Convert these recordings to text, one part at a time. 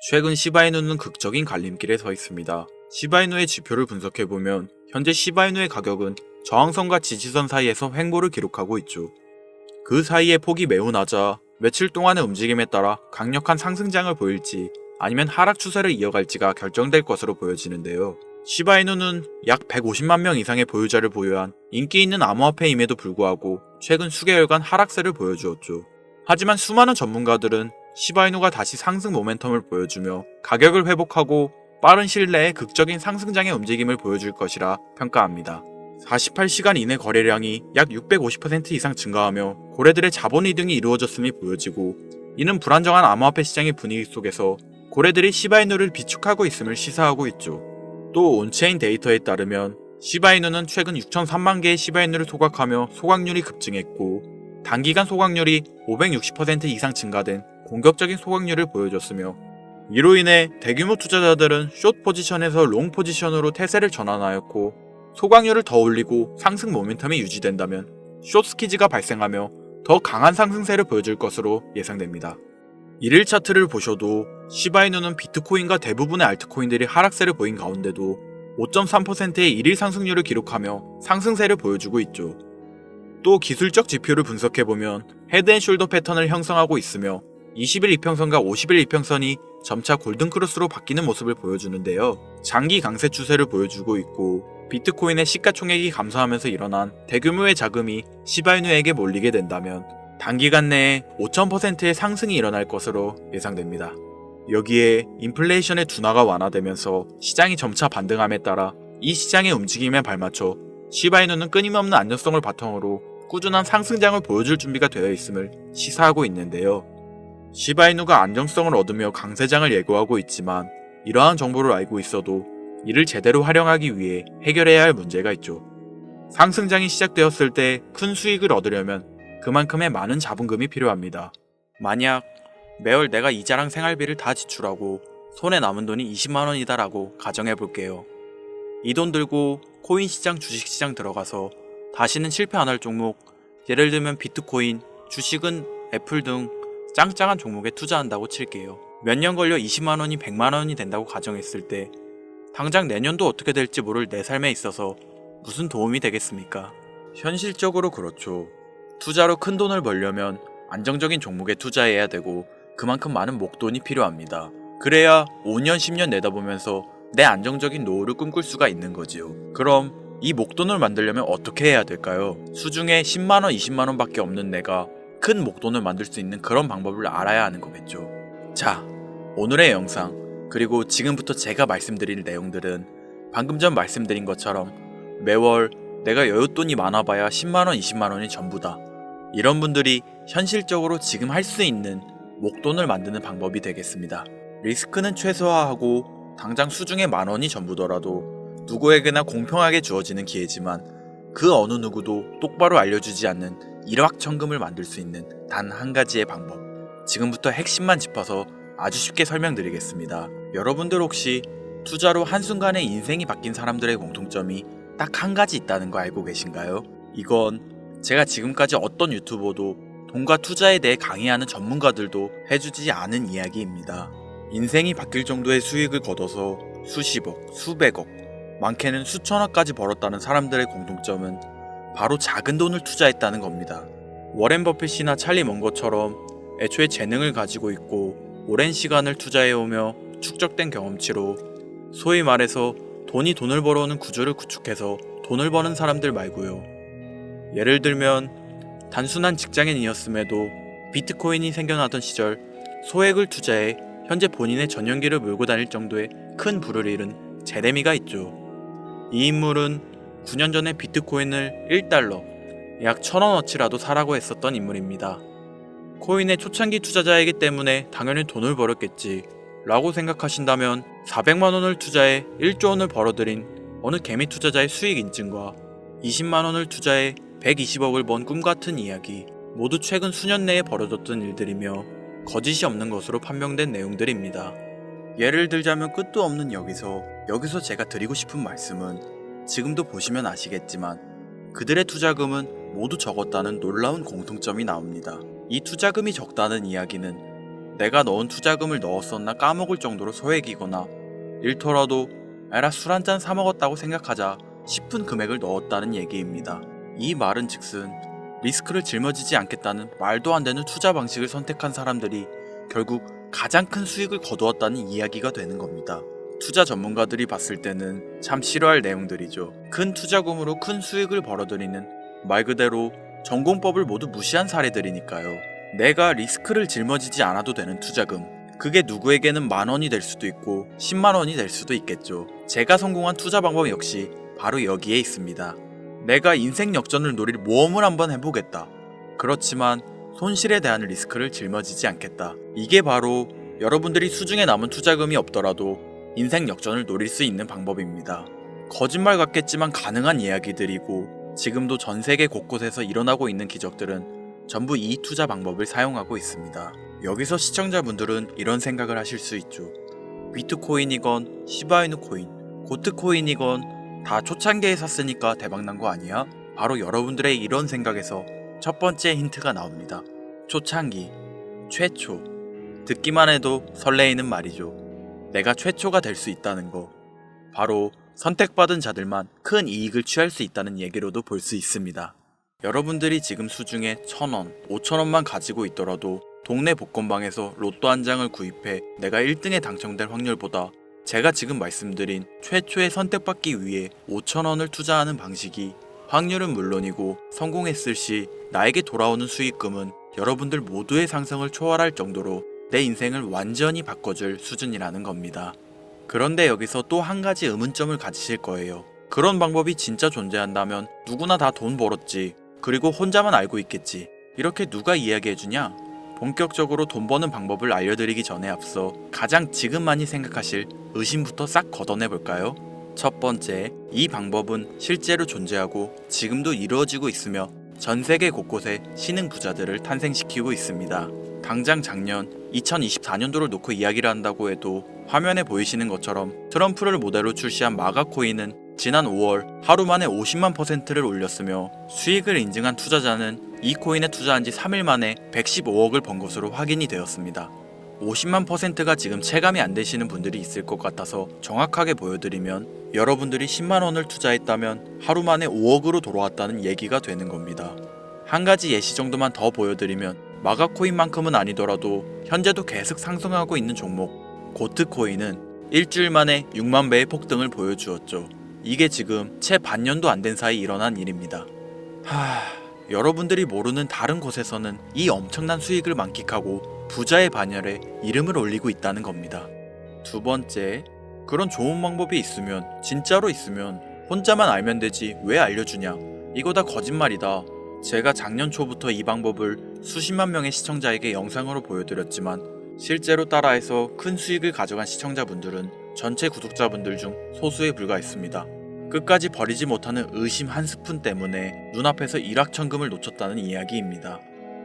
최근 시바이누는 극적인 갈림길에 서 있습니다. 시바이누의 지표를 분석해보면 현재 시바이누의 가격은 저항선과 지지선 사이에서 횡보를 기록하고 있죠. 그 사이의 폭이 매우 낮아 며칠 동안의 움직임에 따라 강력한 상승장을 보일지 아니면 하락 추세를 이어갈지가 결정될 것으로 보여지는데요. 시바이누는 약 150만 명 이상의 보유자를 보유한 인기 있는 암호화폐임에도 불구하고 최근 수개월간 하락세를 보여주었죠. 하지만 수많은 전문가들은 시바이누가 다시 상승 모멘텀을 보여주며 가격을 회복하고 빠른 시일 내에 극적인 상승장의 움직임을 보여줄 것이라 평가합니다. 48시간 이내 거래량이 약 650% 이상 증가하며 고래들의 자본 이동이 이루어졌음이 보여지고, 이는 불안정한 암호화폐 시장의 분위기 속에서 고래들이 시바이누를 비축하고 있음을 시사하고 있죠. 또 온체인 데이터에 따르면 시바이누는 최근 6,003만 개의 시바이누를 소각하며 소각률이 급증했고, 단기간 소각률이 560% 이상 증가된 공격적인 소각률을 보여줬으며, 이로 인해 대규모 투자자들은 숏 포지션에서 롱 포지션으로 태세를 전환하였고, 소각률을 더 올리고 상승 모멘텀이 유지된다면 숏 스퀴즈가 발생하며 더 강한 상승세를 보여줄 것으로 예상됩니다. 1일 차트를 보셔도 시바이누는 비트코인과 대부분의 알트코인들이 하락세를 보인 가운데도 5.3%의 1일 상승률을 기록하며 상승세를 보여주고 있죠. 또 기술적 지표를 분석해보면 헤드앤숄더 패턴을 형성하고 있으며 20일 이평선과 50일 이평선이 점차 골든크로스로 바뀌는 모습을 보여주는데요. 장기 강세 추세를 보여주고 있고, 비트코인의 시가총액이 감소하면서 일어난 대규모의 자금이 시바이누에게 몰리게 된다면 단기간 내에 5,000%의 상승이 일어날 것으로 예상됩니다. 여기에 인플레이션의 둔화가 완화되면서 시장이 점차 반등함에 따라 이 시장의 움직임에 발맞춰 시바이누는 끊임없는 안정성을 바탕으로 꾸준한 상승장을 보여줄 준비가 되어 있음을 시사하고 있는데요. 시바이누가 안정성을 얻으며 강세장을 예고하고 있지만, 이러한 정보를 알고 있어도 이를 제대로 활용하기 위해 해결해야 할 문제가 있죠. 상승장이 시작되었을 때 큰 수익을 얻으려면 그만큼의 많은 자본금이 필요합니다. 만약 매월 내가 이자랑 생활비를 다 지출하고 손에 남은 돈이 20만 원이다 라고 가정해볼게요. 이 돈 들고 코인 시장, 주식 시장 들어가서 다시는 실패 안 할 종목, 예를 들면 비트코인, 주식은 애플 등 짱짱한 종목에 투자한다고 칠게요. 몇 년 걸려 20만 원이 100만 원이 된다고 가정했을 때 당장 내년도 어떻게 될지 모를 내 삶에 있어서 무슨 도움이 되겠습니까? 현실적으로 그렇죠. 투자로 큰 돈을 벌려면 안정적인 종목에 투자해야 되고 그만큼 많은 목돈이 필요합니다. 그래야 5년 10년 내다보면서 내 안정적인 노후를 꿈꿀 수가 있는 거지요. 그럼 이 목돈을 만들려면 어떻게 해야 될까요? 수중에 10만원 20만원 밖에 없는 내가 큰 목돈을 만들 수 있는 그런 방법을 알아야 하는 거겠죠. 자, 오늘의 영상 그리고 지금부터 제가 말씀드릴 내용들은 방금 전 말씀드린 것처럼 매월 내가 여윳돈이 많아봐야 10만원 20만원이 전부다, 이런 분들이 현실적으로 지금 할 수 있는 목돈을 만드는 방법이 되겠습니다. 리스크는 최소화하고 당장 수중에 만원이 전부더라도 누구에게나 공평하게 주어지는 기회지만 그 어느 누구도 똑바로 알려주지 않는 일확천금을 만들 수 있는 단 한 가지의 방법, 지금부터 핵심만 짚어서 아주 쉽게 설명드리겠습니다. 여러분들 혹시 투자로 한순간에 인생이 바뀐 사람들의 공통점이 딱 한 가지 있다는 거 알고 계신가요? 이건 제가 지금까지 어떤 유튜버도 돈과 투자에 대해 강의하는 전문가들도 해주지 않은 이야기입니다. 인생이 바뀔 정도의 수익을 거둬서 수십억, 수백억, 많게는 수천억까지 벌었다는 사람들의 공통점은 바로 작은 돈을 투자했다는 겁니다. 워렌 버핏이나 찰리 먼거처럼 애초에 재능을 가지고 있고 오랜 시간을 투자해오며 축적된 경험치로 소위 말해서 돈이 돈을 벌어오는 구조를 구축해서 돈을 버는 사람들 말고요. 예를 들면 단순한 직장인이었음에도 비트코인이 생겨나던 시절 소액을 투자해 현재 본인의 전용기를 몰고 다닐 정도의 큰 부를 잃은 제레미가 있죠. 이 인물은 9년 전에 비트코인을 1달러, 약 1,000원어치라도 사라고 했었던 인물입니다. 코인의 초창기 투자자이기 때문에 당연히 돈을 벌었겠지 라고 생각하신다면 400만원을 투자해 1조 원을 벌어들인 어느 개미 투자자의 수익 인증과 20만원을 투자해 120억을 번 꿈같은 이야기, 모두 최근 수년 내에 벌어졌던 일들이며 거짓이 없는 것으로 판명된 내용들입니다. 예를 들자면 끝도 없는 여기서 제가 드리고 싶은 말씀은 지금도 보시면 아시겠지만 그들의 투자금은 모두 적었다는 놀라운 공통점이 나옵니다. 이 투자금이 적다는 이야기는 내가 넣은 투자금을 넣었었나 까먹을 정도로 소액이거나 일터라도 에라 술 한잔 사먹었다고 생각하자 싶은 금액을 넣었다는 얘기입니다. 이 말은 즉슨 리스크를 짊어지지 않겠다는 말도 안 되는 투자 방식을 선택한 사람들이 결국 가장 큰 수익을 거두었다는 이야기가 되는 겁니다. 투자 전문가들이 봤을 때는 참 싫어할 내용들이죠. 큰 투자금으로 큰 수익을 벌어들이는 말 그대로 전공법을 모두 무시한 사례들이니까요. 내가 리스크를 짊어지지 않아도 되는 투자금, 그게 누구에게는 10,000원이 될 수도 있고 100,000원이 될 수도 있겠죠. 제가 성공한 투자 방법 역시 바로 여기에 있습니다. 내가 인생 역전을 노릴 모험을 한번 해보겠다. 그렇지만 손실에 대한 리스크를 짊어지지 않겠다. 이게 바로 여러분들이 수중에 남은 투자금이 없더라도 인생 역전을 노릴 수 있는 방법입니다. 거짓말 같겠지만 가능한 이야기들이고 지금도 전 세계 곳곳에서 일어나고 있는 기적들은 전부 이 투자 방법을 사용하고 있습니다. 여기서 시청자분들은 이런 생각을 하실 수 있죠. 비트코인이건 시바이누 코인, 고트코인이건 다 초창기에 샀으니까 대박난 거 아니야? 바로 여러분들의 이런 생각에서 첫 번째 힌트가 나옵니다. 초창기, 최초. 듣기만 해도 설레이는 말이죠. 내가 최초가 될 수 있다는 거. 바로 선택받은 자들만 큰 이익을 취할 수 있다는 얘기로도 볼 수 있습니다. 여러분들이 지금 수중에 1,000원, 5,000원만 가지고 있더라도 동네 복권방에서 로또 한 장을 구입해 내가 1등에 당첨될 확률보다 제가 지금 말씀드린 최초의 선택받기 위해 5,000원을 투자하는 방식이 확률은 물론이고 성공했을 시 나에게 돌아오는 수익금은 여러분들 모두의 상상을 초월할 정도로 내 인생을 완전히 바꿔줄 수준이라는 겁니다. 그런데 여기서 또 한 가지 의문점을 가지실 거예요. 그런 방법이 진짜 존재한다면 누구나 다 돈 벌었지, 그리고 혼자만 알고 있겠지, 이렇게 누가 이야기해주냐? 본격적으로 돈 버는 방법을 알려드리기 전에 앞서 가장 지금 많이 생각하실 의심부터 싹 걷어내볼까요? 첫 번째, 이 방법은 실제로 존재하고 지금도 이루어지고 있으며 전 세계 곳곳에 신흥 부자들을 탄생시키고 있습니다. 당장 작년 2024년도를 놓고 이야기를 한다고 해도 화면에 보이시는 것처럼 트럼프를 모델로 출시한 마가코인은 지난 5월 하루 만에 50만%를 올렸으며 수익을 인증한 투자자는 이 코인에 투자한 지 3일 만에 115억을 번 것으로 확인이 되었습니다. 50만%가 지금 체감이 안 되시는 분들이 있을 것 같아서 정확하게 보여드리면 여러분들이 10만원을 투자했다면 하루 만에 5억으로 돌아왔다는 얘기가 되는 겁니다. 한 가지 예시 정도만 더 보여드리면 마가코인만큼은 아니더라도 현재도 계속 상승하고 있는 종목 고트코인은 일주일 만에 6만 배의 폭등을 보여주었죠. 이게 지금 채 반년도 안 된 사이 일어난 일입니다. 여러분들이 모르는 다른 곳에서는 이 엄청난 수익을 만끽하고 부자의 반열에 이름을 올리고 있다는 겁니다. 두 번째, 그런 좋은 방법이 있으면, 진짜로 있으면 혼자만 알면 되지 왜 알려주냐? 이거 다 거짓말이다. 제가 작년 초부터 이 방법을 수십만 명의 시청자에게 영상으로 보여드렸지만 실제로 따라해서 큰 수익을 가져간 시청자분들은 전체 구독자분들 중 소수에 불과했습니다. 끝까지 버리지 못하는 의심 한 스푼 때문에 눈앞에서 일확천금을 놓쳤다는 이야기입니다.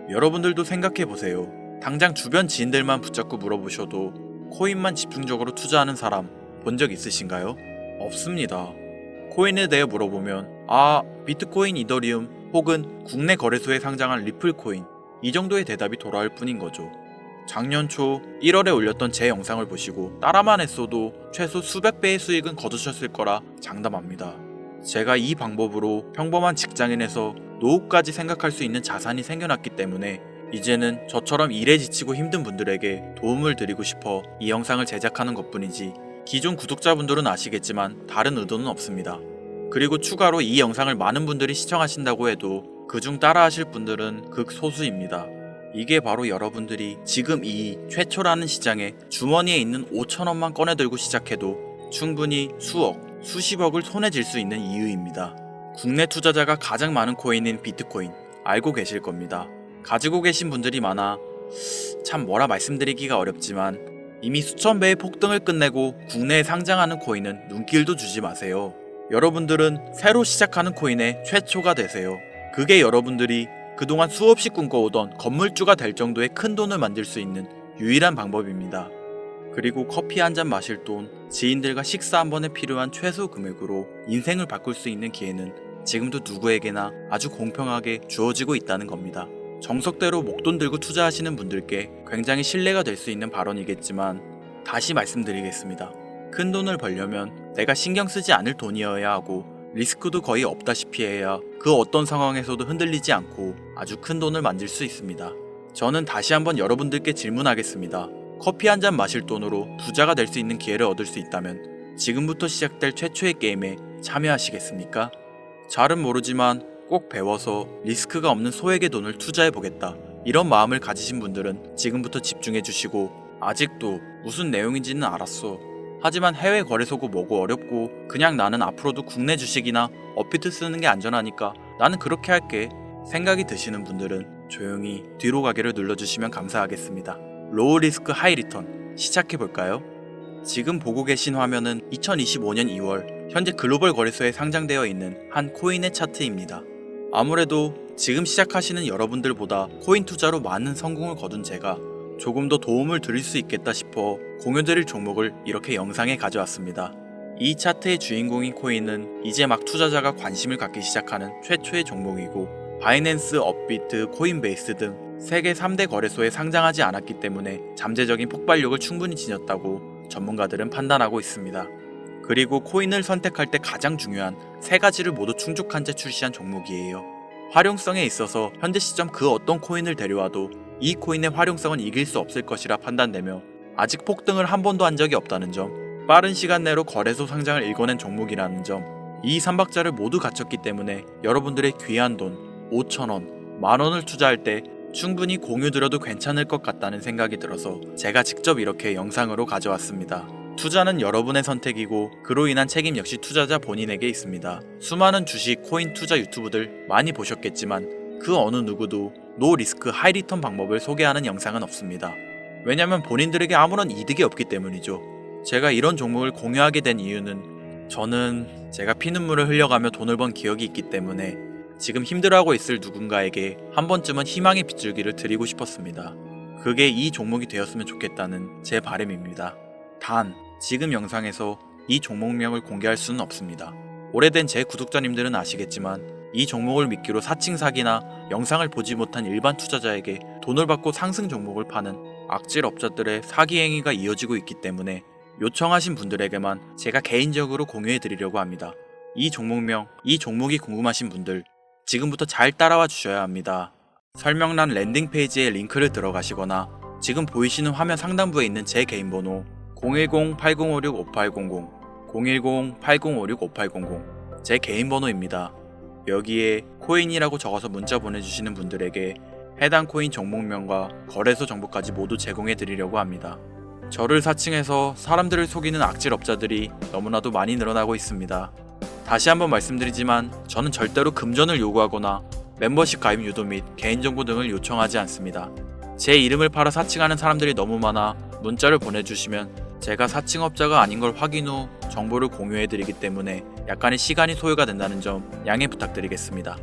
여러분들도 생각해보세요. 당장 주변 지인들만 붙잡고 물어보셔도 코인만 집중적으로 투자하는 사람 본 적 있으신가요? 없습니다. 코인에 대해 물어보면 비트코인, 이더리움 혹은 국내 거래소에 상장한 리플코인, 이 정도의 대답이 돌아올 뿐인 거죠. 작년 초 1월에 올렸던 제 영상을 보시고 따라만 했어도 최소 수백 배의 수익은 거두셨을 거라 장담합니다. 제가 이 방법으로 평범한 직장인에서 노후까지 생각할 수 있는 자산이 생겨났기 때문에 이제는 저처럼 일에 지치고 힘든 분들에게 도움을 드리고 싶어 이 영상을 제작하는 것뿐이지 기존 구독자분들은 아시겠지만 다른 의도는 없습니다. 그리고 추가로 이 영상을 많은 분들이 시청하신다고 해도 그중 따라하실 분들은 극소수입니다. 이게 바로 여러분들이 지금 이 최초라는 시장에 주머니에 있는 5,000원만 꺼내들고 시작해도 충분히 수억, 수십억을 손에 쥘 수 있는 이유입니다. 국내 투자자가 가장 많은 코인인 비트코인 알고 계실 겁니다. 가지고 계신 분들이 많아 참 뭐라 말씀드리기가 어렵지만 이미 수천 배의 폭등을 끝내고 국내에 상장하는 코인은 눈길도 주지 마세요. 여러분들은 새로 시작하는 코인의 최초가 되세요. 그게 여러분들이 그동안 수없이 꿈꿔오던 건물주가 될 정도의 큰 돈을 만들 수 있는 유일한 방법입니다. 그리고 커피 한 잔 마실 돈, 지인들과 식사 한 번에 필요한 최소 금액으로 인생을 바꿀 수 있는 기회는 지금도 누구에게나 아주 공평하게 주어지고 있다는 겁니다. 정석대로 목돈 들고 투자하시는 분들께 굉장히 신뢰가 될 수 있는 발언이겠지만 다시 말씀드리겠습니다. 큰 돈을 벌려면 내가 신경 쓰지 않을 돈이어야 하고 리스크도 거의 없다시피 해야 그 어떤 상황에서도 흔들리지 않고 아주 큰 돈을 만들 수 있습니다. 저는 다시 한번 여러분들께 질문하겠습니다. 커피 한 잔 마실 돈으로 부자가 될 수 있는 기회를 얻을 수 있다면 지금부터 시작될 최초의 게임에 참여하시겠습니까? 잘은 모르지만 꼭 배워서 리스크가 없는 소액의 돈을 투자해보겠다. 이런 마음을 가지신 분들은 지금부터 집중해주시고 아직도 무슨 내용인지는 알았어. 하지만 해외 거래소고 뭐고 어렵고 그냥 나는 앞으로도 국내 주식이나 업비트 쓰는 게 안전하니까 나는 그렇게 할게. 생각이 드시는 분들은 조용히 뒤로 가기를 눌러주시면 감사하겠습니다. 로우 리스크 하이 리턴 시작해볼까요? 지금 보고 계신 화면은 2025년 2월 현재 글로벌 거래소에 상장되어 있는 한 코인의 차트입니다. 아무래도 지금 시작하시는 여러분들보다 코인 투자로 많은 성공을 거둔 제가 조금 더 도움을 드릴 수 있겠다 싶어 공유드릴 종목을 이렇게 영상에 가져왔습니다. 이 차트의 주인공인 코인은 이제 막 투자자가 관심을 갖기 시작하는 최초의 종목이고 바이낸스, 업비트, 코인베이스 등 세계 3대 거래소에 상장하지 않았기 때문에 잠재적인 폭발력을 충분히 지녔다고 전문가들은 판단하고 있습니다. 그리고 코인을 선택할 때 가장 중요한 세 가지를 모두 충족한 채 출시한 종목이에요. 활용성에 있어서 현재 시점 그 어떤 코인을 데려와도 이 코인의 활용성은 이길 수 없을 것이라 판단되며 아직 폭등을 한 번도 한 적이 없다는 점, 빠른 시간 내로 거래소 상장을 일궈낸 종목이라는 점, 이 3박자를 모두 갖췄기 때문에 여러분들의 귀한 돈 5,000원, 만원을 투자할 때 충분히 공유드려도 괜찮을 것 같다는 생각이 들어서 제가 직접 이렇게 영상으로 가져왔습니다. 투자는 여러분의 선택이고 그로 인한 책임 역시 투자자 본인에게 있습니다. 수많은 주식, 코인 투자 유튜브들 많이 보셨겠지만 그 어느 누구도 노 리스크 하이 리턴 방법을 소개하는 영상은 없습니다. 왜냐면 본인들에게 아무런 이득이 없기 때문이죠. 제가 이런 종목을 공유하게 된 이유는 저는 제가 피눈물을 흘려가며 돈을 번 기억이 있기 때문에 지금 힘들어하고 있을 누군가에게 한 번쯤은 희망의 빗줄기를 드리고 싶었습니다. 그게 이 종목이 되었으면 좋겠다는 제 바람입니다. 단, 지금 영상에서 이 종목명을 공개할 수는 없습니다. 오래된 제 구독자님들은 아시겠지만 이 종목을 미끼로 사칭 사기나 영상을 보지 못한 일반 투자자에게 돈을 받고 상승 종목을 파는 악질 업자들의 사기 행위가 이어지고 있기 때문에 요청하신 분들에게만 제가 개인적으로 공유해 드리려고 합니다. 이 종목명, 이 종목이 궁금하신 분들 지금부터 잘 따라와 주셔야 합니다. 설명란 랜딩 페이지에 링크를 들어가시거나 지금 보이시는 화면 상단부에 있는 제 개인 번호 010-8056-5800 010-8056-5800 제 개인 번호입니다. 여기에 코인이라고 적어서 문자 보내주시는 분들에게 해당 코인 종목명과 거래소 정보까지 모두 제공해 드리려고 합니다. 저를 사칭해서 사람들을 속이는 악질 업자들이 너무나도 많이 늘어나고 있습니다. 다시 한번 말씀드리지만 저는 절대로 금전을 요구하거나 멤버십 가입 유도 및 개인정보 등을 요청하지 않습니다. 제 이름을 팔아 사칭하는 사람들이 너무 많아 문자를 보내주시면 제가 사칭업자가 아닌 걸 확인 후 정보를 공유해드리기 때문에 약간의 시간이 소요가 된다는 점 양해 부탁드리겠습니다.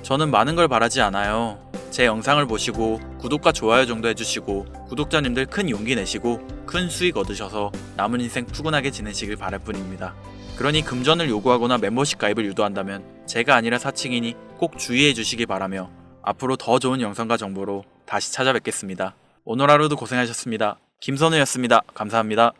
저는 많은 걸 바라지 않아요. 제 영상을 보시고 구독과 좋아요 정도 해주시고 구독자님들 큰 용기 내시고 큰 수익 얻으셔서 남은 인생 푸근하게 지내시길 바랄 뿐입니다. 그러니 금전을 요구하거나 멤버십 가입을 유도한다면 제가 아니라 사칭이니 꼭 주의해 주시기 바라며 앞으로 더 좋은 영상과 정보로 다시 찾아뵙겠습니다. 오늘 하루도 고생하셨습니다. 김선우였습니다. 감사합니다.